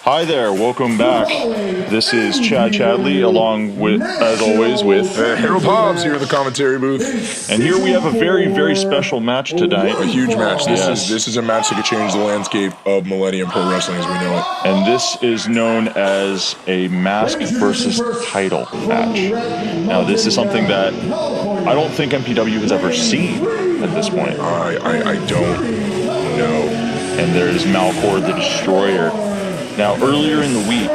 Hi there, welcome back. This is Chad Chadley, along with, as always, with Harold Hobbs here in the commentary booth. And here we have a very, very special match tonight. A huge match. This is a match that could change the landscape of Millennium Pro Wrestling as we know it. And this is known as a mask versus title match. Now, this is something that I don't think MPW has ever seen at this point. I don't know. And there's Malkor the Destroyer. Now, earlier in the week,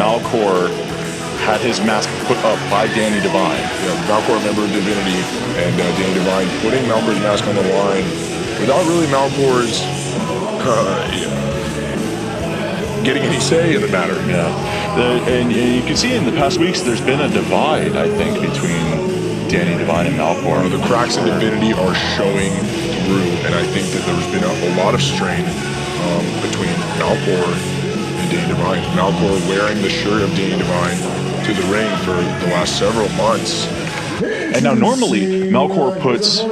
Malkor had his mask put up by Danny Devine. Yeah, Malkor, a member of Divinity, and Danny Devine putting Malkor's mask on the line without really Malkor's getting any say in the matter. Yeah, and you can see in the past weeks there's been a divide, I think, between Danny Devine and Malkor. The cracks in Divinity are showing through, and I think that there's been a lot of strain between Malkor and Danny Devine. Malkor wearing the shirt of Danny Devine to the ring for the last several months. And now normally Malkor puts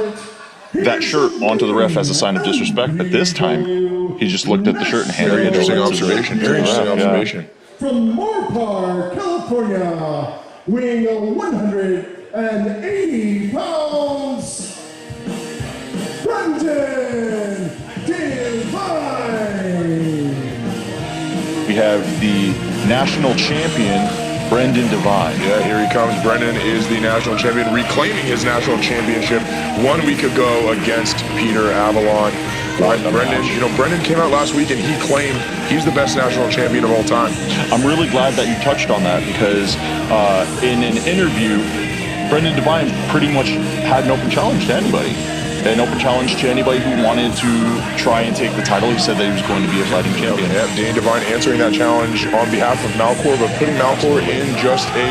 that shirt onto the ref as a sign of disrespect, but this time he just looked at the shirt and handed it over. Very interesting observation. From Moorpark, California, weighing 180 pounds, Brendan Devine. We have the national champion, Brendan Devine. Yeah, here he comes. Brendan is the national champion, reclaiming his national championship 1 week ago against Peter Avalon. Brendan came out last week and he claimed he's the best national champion of all time. I'm really glad that you touched on that because in an interview, Brendan Devine pretty much had an open challenge to anybody. An open challenge to anybody who wanted to try and take the title. He said that he was going to be a fighting champion. Yeah, Danny Devine answering that challenge on behalf of Malkor, but putting Malkor in just a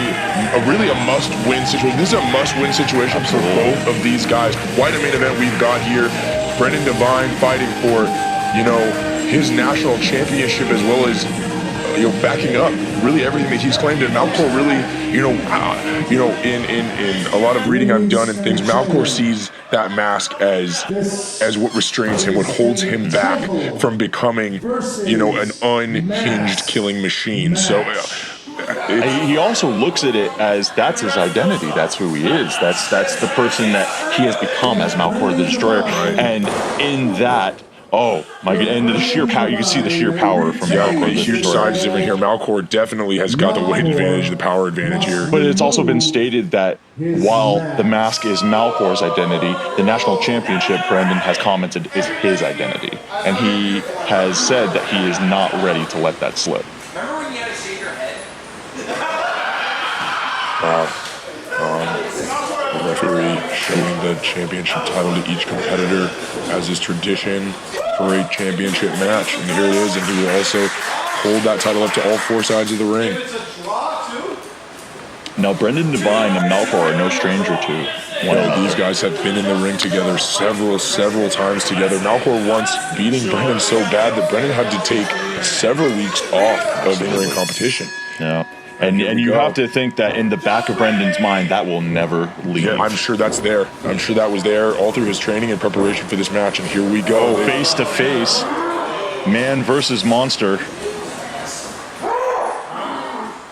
really must-win situation. This is a must-win situation for both of these guys. Quite a main event we've got here. Brendan Devine fighting for, his national championship as well as, backing up really everything that he's claimed. And Malkor really, in a lot of reading I've done and things, Malkor sees that mask as what restrains him, what holds him back from becoming, an unhinged killing machine. So he also looks at it as that's his identity. That's who he is. That's the person that he has become as Malkor the Destroyer. Right. And in that, oh my God! And the sheer power, you can see the sheer power from Malkor. The huge size difference here. Malkor definitely has got the weight advantage, the power advantage here. But it's also been stated that while the mask is Malkor's identity, the national championship, Brendan has commented, is his identity. And he has said that he is not ready to let that slip. Remember when you had to shave your head? The referee showing the championship title to each competitor as is tradition for a championship match. And here it is, and he will also hold that title up to all four sides of the ring. Now, Brendan Devine and Malkor are no stranger to one of these guys have been in the ring together several times together. Malkor once beating Brendan so bad that Brendan had to take several weeks off of in-ring competition. Yeah. And you have to think that in the back of Brendan's mind, that will never leave. Yeah, I'm sure that's there. I'm sure that was there all through his training and preparation for this match. And here we go. Face to face, man versus monster.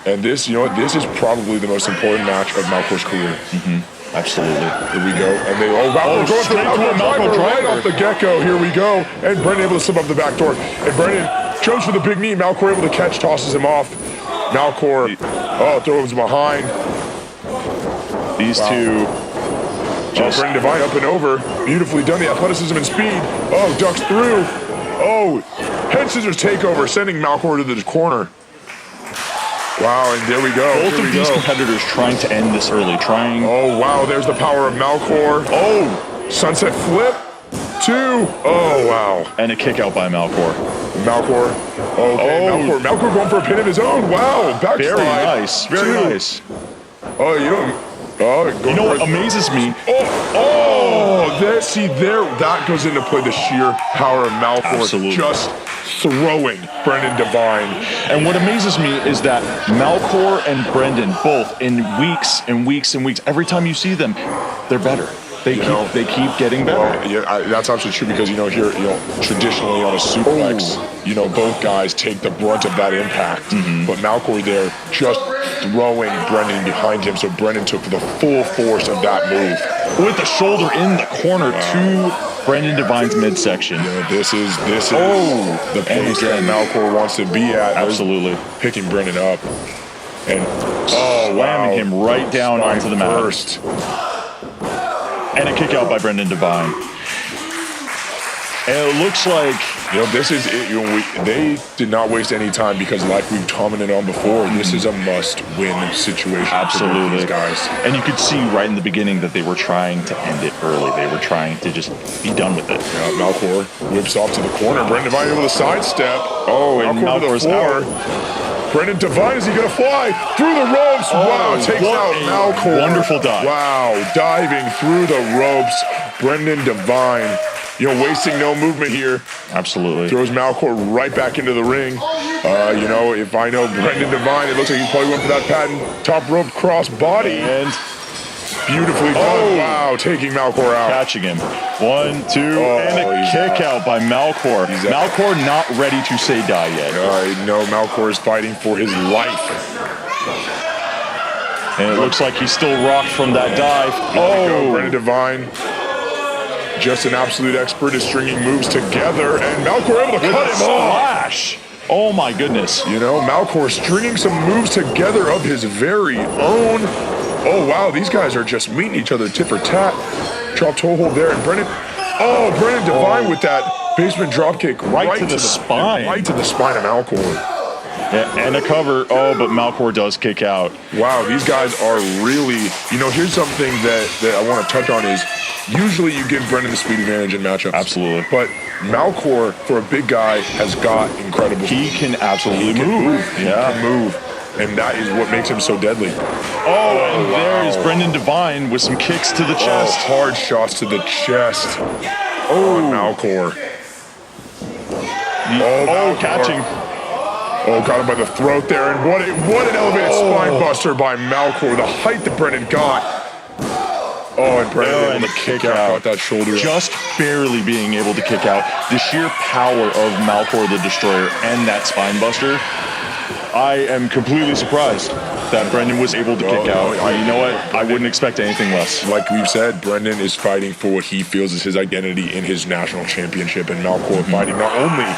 And this, this is probably the most important match of Malkor's career. Mm-hmm. Absolutely. Here we go. And Malkor going for a Malkor driver right off the get-go. Here we go. And Brendan able to slip up the back door. And Brendan goes for the big knee. Malkor able to catch, tosses him off. Malkor, throws behind. These two just... Brendan Devine up and over. Beautifully done, the athleticism and speed. Oh, ducks through. Oh, head scissors takeover, sending Malkor to the corner. Wow, and there we go. Both of these competitors trying to end this early, Oh, wow, there's the power of Malkor. Oh, sunset flip. 2. Oh, wow. And a kick out by Malkor. Malkor. Okay, Malkor going for a pin of his own. Wow, backslide. Very nice. Very nice. Oh, what amazes me? That goes into play, the sheer power of Malkor. Absolutely. Just throwing Brendan Devine. And what amazes me is that Malkor and Brendan both in weeks and weeks and weeks, every time you see them, they're better. They keep getting better. Well, yeah, that's absolutely true because here, traditionally on a suplex, both guys take the brunt of that impact. But Malkor there just throwing Brendan behind him, so Brendan took the full force of that move with the shoulder in the corner to Brendan Divine's midsection. This is the pace that Malkor wants to be at. Absolutely. Picking Brendan up and slamming him right down onto the mat. First. And a kick out by Brendan Divine. And it looks like this is it. They did not waste any time because, like we've commented on before, this is a must-win situation. Absolutely, for these guys. And you could see right in the beginning that they were trying to end it early. They were trying to just be done with it. Malkor whips off to the corner. Brendan Divine able to sidestep. Malkor with the floor. Brendan Divine, is he going to fly through the ropes? Wow, takes out Malkor. Wonderful dive. Wow, diving through the ropes. Brendan Divine, wasting no movement here. Absolutely. Throws Malkor right back into the ring. If I know Brendan Divine, it looks like he probably went for that patent top rope cross body. And beautifully done. Wow, taking Malkor out. Catching him. 1, 2, and a kick out by Malkor. Malkor not ready to say die yet. No, Malkor is fighting for his life. And it looks like he's still rocked from that dive. Brendan Divine, just an absolute expert at stringing moves together, and Malkor able to cut him off. Oh my goodness. Malkor stringing some moves together of his very own. Oh, wow, these guys are just meeting each other tit for tat. Drop toe hold there, and Brendan Divine with that basement drop kick right to the spine. Right to the spine of Malkor. Yeah, and a cover. But Malkor does kick out. Wow, these guys are really, here's something that I want to touch on is usually you give Brendan the speed advantage in matchups. Absolutely. But Malkor, for a big guy, has got incredible. He can absolutely move. He can move. And that is what makes him so deadly. And there is Brendan Divine with some kicks to the chest. Hard shots to the chest. Malkor. Catching. Got him by the throat there. And what an elevated spine buster by Malkor. The height that Brendan got. And Brendan able to kick out. Got that shoulder. Just barely being able to kick out. The sheer power of Malkor the Destroyer and that spine buster. I am completely surprised that Brendan was able to kick out. You know what? I wouldn't expect anything less. Like we've said, Brendan is fighting for what he feels is his identity in his national championship, and Malkor fighting not only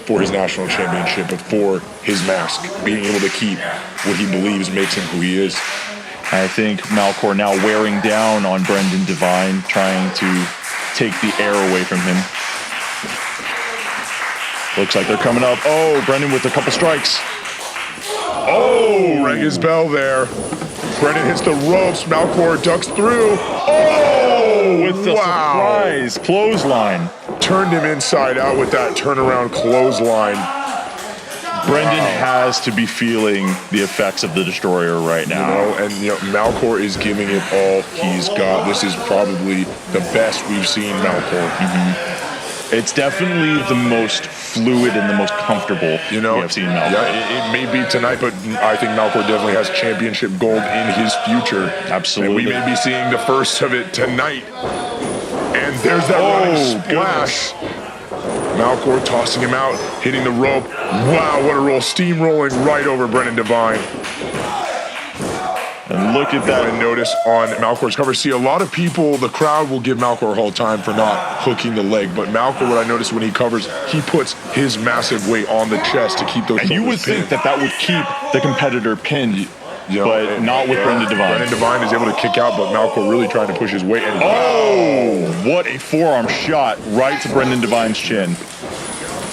for his national championship, but for his mask, being able to keep what he believes makes him who he is. I think Malkor now wearing down on Brendan Divine, trying to take the air away from him. Looks like they're coming up. Brendan with a couple strikes. Rang his bell there. Brendan hits the ropes. Malkor ducks through. With the surprise clothesline. Turned him inside out with that turnaround clothesline. Brendan has to be feeling the effects of the Destroyer right now. Malkor is giving it all he's got. This is probably the best we've seen Malkor. It's definitely the most fluid and the most comfortable we have seen Malkor. Yeah, it may be tonight, but I think Malkor definitely has championship gold in his future. Absolutely. And we may be seeing the first of it tonight. And there's that running splash. Malkor tossing him out, hitting the rope. Wow, what a roll. Steamrolling right over Brendan Divine. And look at that. And notice on Malkor's cover. See, a lot of people, the crowd will give Malkor a hard time for not hooking the leg. But Malkor, what I noticed when he covers, he puts his massive weight on the chest to keep those shoulders pinned. You would think that would keep the competitor pinned, but not with Brendan Divine. Brendan Divine is able to kick out, but Malkor really trying to push his weight. And what a forearm shot right to Brendan Divine's chin.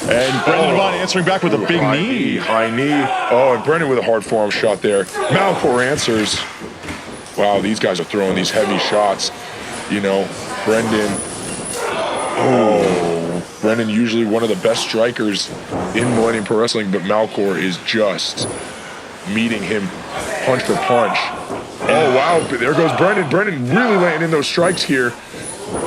And Brendan Divine answering back with a big knee. High knee. And Brendan with a hard forearm shot there. Malkor answers. Wow, these guys are throwing these heavy shots. Brendan. Brendan usually one of the best strikers in Millennium Pro Wrestling, but Malkor is just meeting him punch for punch. Wow, there goes Brendan. Brendan really laying in those strikes here.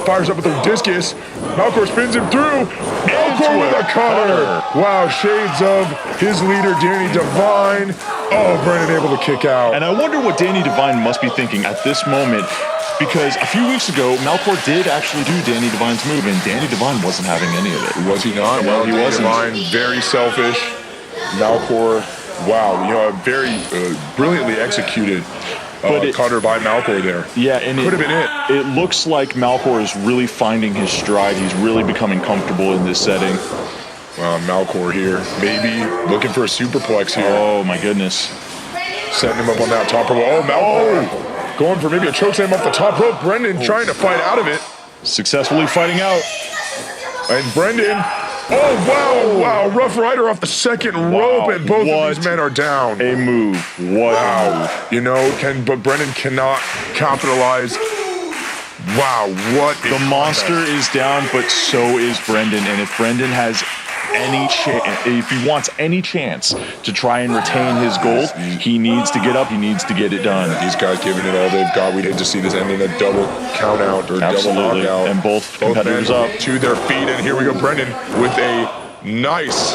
Fires up with the discus. Malkor spins him through. Malkor with a cutter. Wow, shades of his leader, Danny Divine. Brendan able to kick out. And I wonder what Danny Divine must be thinking at this moment. because a few weeks ago, Malkor did actually do Danny Divine's move, and Danny Divine wasn't having any of it. Was he not? No, Well, he Danny wasn't. Divine, very selfish. Malkor, wow, you know, very brilliantly executed cutter by Malkor there. Yeah, and could have been it. It looks like Malkor is really finding his stride. He's really becoming comfortable in this setting. Malkor here, maybe looking for a superplex here. Oh my goodness. Setting him up on that top rope. Oh, Malkor going for maybe a chokeslam off the top rope. Brendan trying to fight out of it. Successfully fighting out. And Brendan, wow, Rough Rider off the second rope, and both of these men are down. A move. What a move. You know, but Brendan cannot capitalize. Wow, what the monster is down, but so is Brendan. And if Brendan has any chance, if he wants any chance to try and retain his gold, he needs to get up, he needs to get it done. These guys giving it all they've got. We'd hate to see this end in a double count out or double knockout. And both competitors up to their feet, and here we go, Brendan with a nice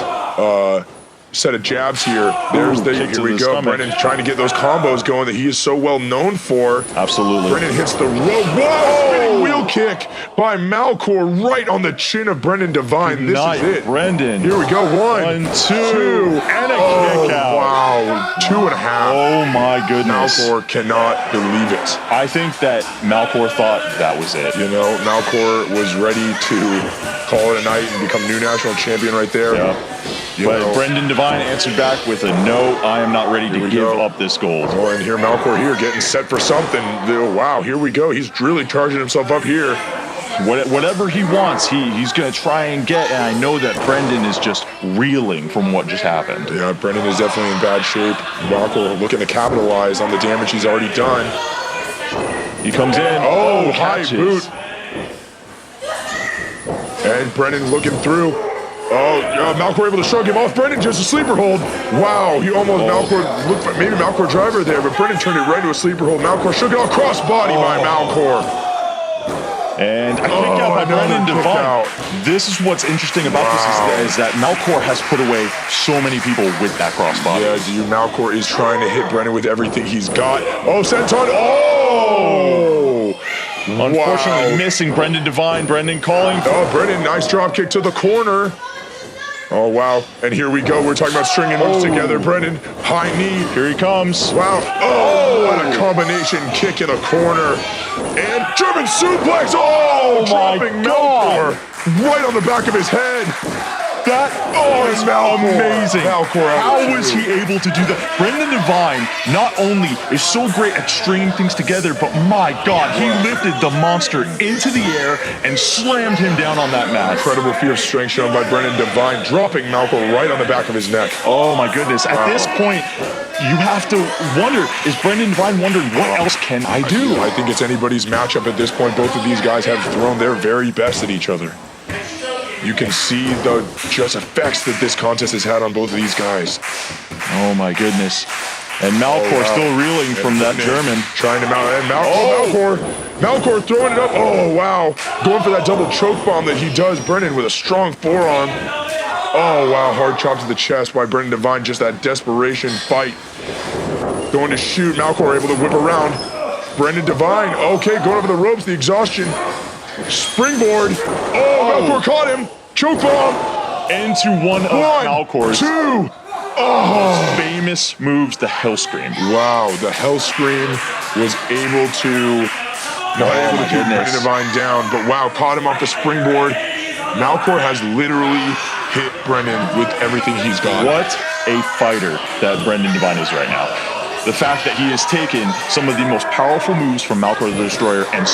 set of jabs here. Here we go. Stomach. Brendan's trying to get those combos going that he is so well known for. Absolutely. Brendan hits the rope. Whoa! Spinning wheel kick by Malkor right on the chin of Brendan Divine. This is it. Brendan. Here we go. One, two, and a kick out. Wow. 2.5. Oh my goodness. Malkor cannot believe it. I think that Malkor thought that was it. You know, Malkor was ready to call it a night and become new national champion right there. Yeah. But Brendan Divine answered back with a no, I am not ready to give up this gold. Oh, and here Malkor here getting set for something. Wow, here we go. He's really charging himself up here. Whatever he wants, he's going to try and get, and I know that Brendan is just reeling from what just happened. Yeah, Brendan is definitely in bad shape. Malkor looking to capitalize on the damage he's already done. He comes in. Oh, high boot. And Brendan looking through. Oh, Malkor able to shrug him off. Brendan just a sleeper hold. Wow, he almost, Malkor looked for maybe Malkor driver there, but Brendan turned it right into a sleeper hold. Malkor shook it off, cross body by Malkor. And a kick out by Brendan Divine. This is what's interesting about this is that Malkor has put away so many people with that crossbody. Yeah, Malkor is trying to hit Brendan with everything he's got. Oh, senton. Oh! Unfortunately missing Brendan Divine. Brendan calling. Oh, Brendan, nice drop kick to the corner. Oh, wow. And here we go. We're talking about stringing moves together. Brendan, high knee. Here he comes. Wow. Oh, what a combination kick in the corner. And German suplex. Oh, dropping Malkor right on the back of his head. That is amazing. How was he able to do that? Brendan Divine not only is so great at stringing things together, but my God, he lifted the monster into the air and slammed him down on that mat. Incredible feat of strength shown by Brendan Divine, dropping Malkor right on the back of his neck. Oh my goodness. At this point, you have to wonder, is Brendan Divine wondering, what else can I do? I think it's anybody's matchup at this point. Both of these guys have thrown their very best at each other. You can see the just effects that this contest has had on both of these guys. Oh my goodness. And Malkor still reeling from that German. Trying to mount, and Malkor throwing it up. Oh, wow. Going for that double choke bomb that he does. Brendan with a strong forearm. Oh, wow. Hard chop to the chest by Brendan Divine. Just that desperation fight. Going to shoot. Malkor able to whip around. Brendan Divine. Okay, going over the ropes. The exhaustion. Springboard. Oh, Malkor caught him. Choke bomb. Into one of Malkor's two. Famous moves, the Hell Scream. Wow, the Hell Scream was able to keep Brendan Divine down, but wow, caught him off the springboard. Malkor has literally hit Brendan with everything he's got. What a fighter that Brendan Divine is right now. The fact that he has taken some of the most powerful moves from Malkor the Destroyer and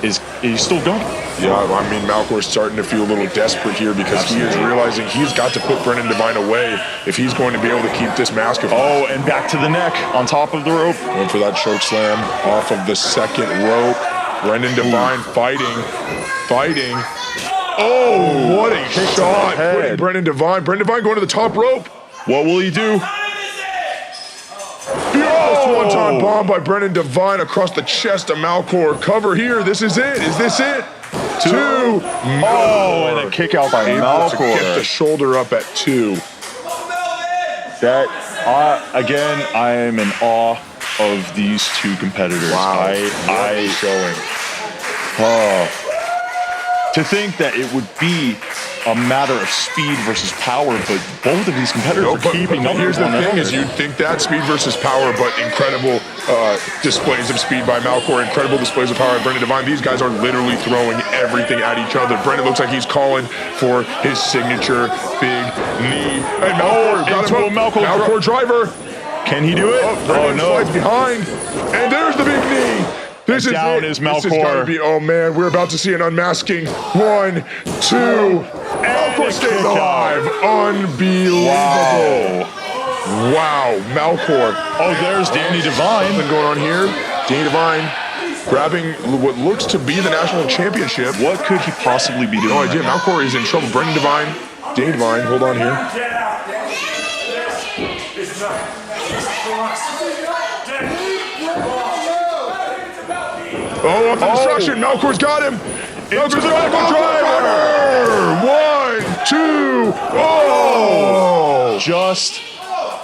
he's still going. Yeah, I mean, Malkor's starting to feel a little desperate here because he is realizing he's got to put Brendan Divine away if he's going to be able to keep this mask of. Oh, and back to the neck on top of the rope. Going for that choke slam off of the second rope. Brendan Divine fighting. Oh, what a shot. Putting Brendan Divine going to the top rope. What will he do? Swanton bomb by Brendan Divine across the chest of Malkor. Cover here. This is it. Is this it? Two. Oh, and a kick out by Malkor. Get the shoulder up at 2. That, again, I am in awe of these two competitors. Wow. I showing. To think that it would be a matter of speed versus power, but both of these competitors are keeping up. Here's the thing: is you'd think that speed versus power, but incredible displays of speed by Malkor, incredible displays of power by Brendan Devine. These guys are literally throwing everything at each other. Brendan looks like he's calling for his signature big knee. And Malkor got him up. Malkor driver. Can he do it? Oh no! Slides behind, and there's the big knee. This is down it. is Malkor. This has got to be. Oh man, we're about to see an unmasking. 1, 2. Malkor stays alive. Unbelievable. Wow, Malkor. Oh, there's Danny Devine. Something going on here. Danny Devine grabbing what looks to be the national championship. What could he possibly be doing? No idea. Malkor is in trouble. Brendan Devine. Danny Devine. Hold on here. Oh, up the distraction. Malkor's got him. Into the Malkor driver. 1, 2. Oh! Just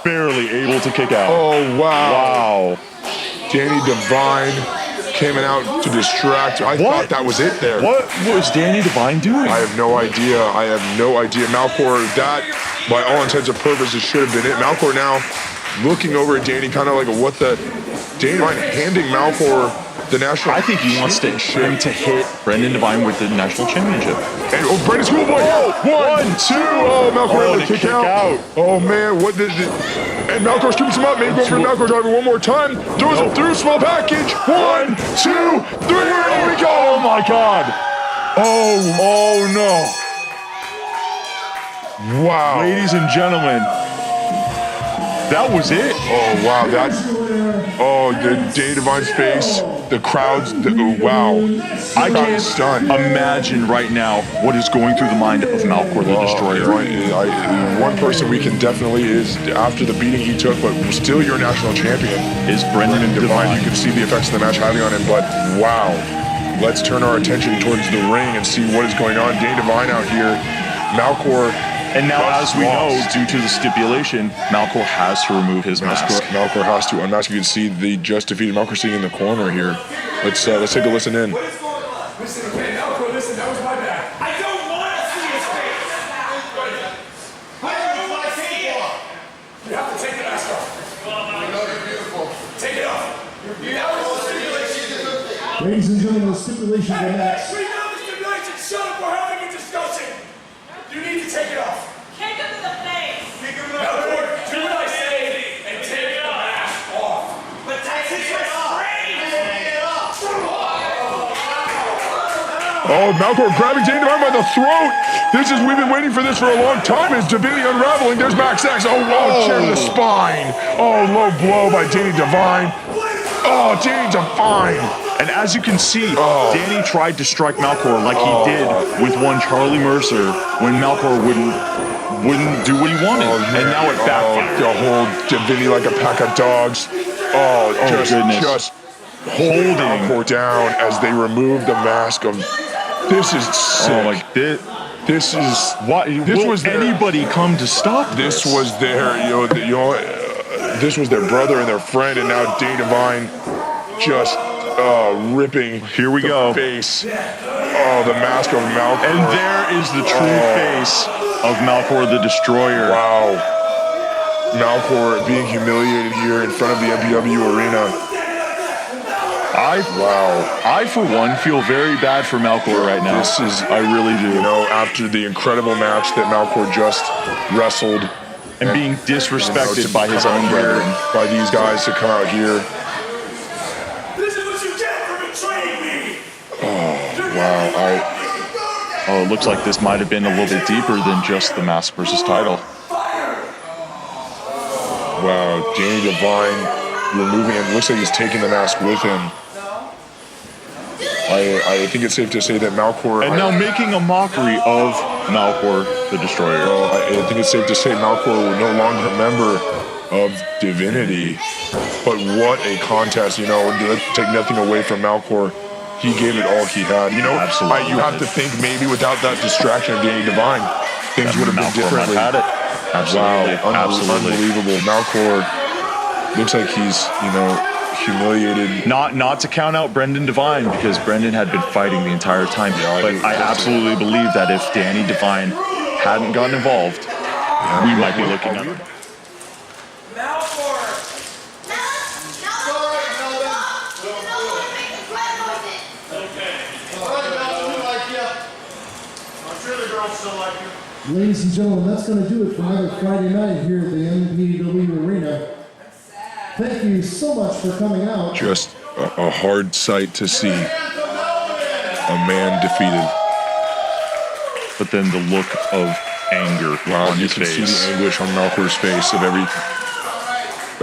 barely able to kick out. Oh, wow. Wow. Danny Devine coming out to distract. I thought that was it there. What was Danny Devine doing? I have no idea. Malkor, that, by all intents and purposes, should have been it. Malkor now looking over at Danny, kind of like what the... Danny Devine handing Malkor the national... I think he wants him to hit Brendan Devine with the national championship. And Brendan Schoolboy. 1, 2. Oh, Malkor able to kick out. Oh, man. What did it... And Malkor scoops him up. Maybe go for the Malkor driver one more time. Throws him through. Small package. 1, 2, 3. Here we go. Oh, my God. Oh, no. Wow. Ladies and gentlemen, that was it. Oh, wow. Oh, the Danny Devine's face. The crowd's... wow. I can't imagine right now what is going through the mind of Malkor the Destroyer. One person we can definitely is, after the beating he took, but still your national champion, is Brendan Devine. You can see the effects of the match having on him, but wow. Let's turn our attention towards the ring and see what is going on. Danny Devine out here. Malkor... And now, as we know, due to the stipulation, Malkor has to remove his mask. Malkor has to unmask. You can see the just defeated Malkor sitting in the corner here. Let's take a listen in. Listen, okay, Malkor, listen, that was my bad. I don't want to see his face. I don't want to see it. You have to take the mask off. You're beautiful. Take it off. You're beautiful. Ladies and gentlemen, the stipulation of the match. We know the stipulation. Shut up. We're having a discussion. You need to take it off. Kick him in the face. Kick him in the face. Do what I say and take the mask off. But that's his restraint. Take it off. Oh, Malkor grabbing Danny Devine by the throat. We've been waiting for this for a long time. Is Divinity unraveling? There's Max X. Oh, chair to the spine. Oh, low blow by Danny Devine. Oh, Danny Devine. And as you can see, Danny tried to strike Malkor like he did with one Charlie Mercer when Malkor wouldn't do what he wanted. And now it backfired. The whole Divinity like a pack of dogs. Just holding Malkor down as they remove the mask of... This is sick. Oh, like this is... What? Will anybody come to stop this? This was this was their brother and their friend, and now Danny Devine just... ripping the face. Oh, the mask of Malkor. And there is the true face of Malkor the Destroyer. Wow. Malkor being humiliated here in front of the MPW arena. I, for one, feel very bad for Malkor right now. I really do. You know, after the incredible match that Malkor just wrestled. And being disrespected by his own brethren. By these guys to come out here. This is what you get for betraying me! Oh, wow. Oh, it looks like this might have been a little bit deeper than just the mask versus title. Wow, Danny Devine removing it. Looks like he's taking the mask with him. I think it's safe to say that Malkor... And now making a mockery of Malkor the Destroyer. I think it's safe to say Malkor will no longer a member of Divinity. But what a contest, you know, take nothing away from Malkor. He gave it all he had. You know, absolutely. You have to think maybe without that distraction of Danny Devine, things would have been differently. Had it. Absolutely. Wow, unbelievable. Malkor looks like he's, you know, humiliated. Not to count out Brendan Devine, because Brendan had been fighting the entire time. But I absolutely believe that if Danny Devine hadn't gotten involved, we might be looking at him. Ladies and gentlemen, that's going to do it for another Friday night here at the MPW Arena. Thank you so much for coming out. Just a hard sight to see. A man defeated. But then the look of anger on You his can see face. the anguish on Malkor's face of every.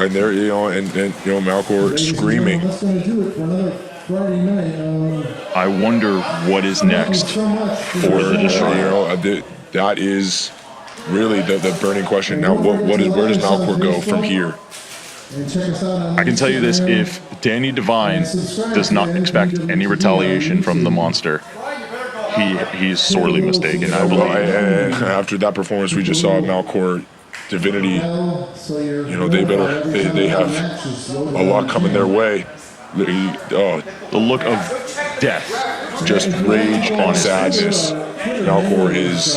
And there, and Malkor Ladies and screaming. gentlemen, that's going to do it for another Friday night. I wonder what is next Thank you so much for the Destroyer. That is really the burning question. Now, where does Malkor go from here? And check us out on I can tell you this, if Danny Devine does not expect any retaliation from the monster, he's sorely mistaken, I believe. And after that performance we just saw, Malkor Divinity, they have a lot coming their way. The look of death, Just rage on and his sadness. Malkor is,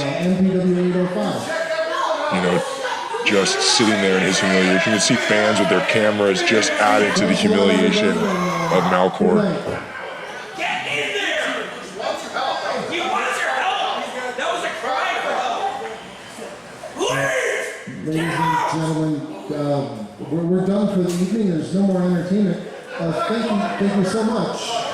just sitting there in his humiliation. You can see fans with their cameras just adding to the humiliation of Malkor. Get in there! He wants your help. He wants your help! That was a cry for help. Leave! Ladies and gentlemen, we're done for the evening. There's no more entertainment. Thank you so much.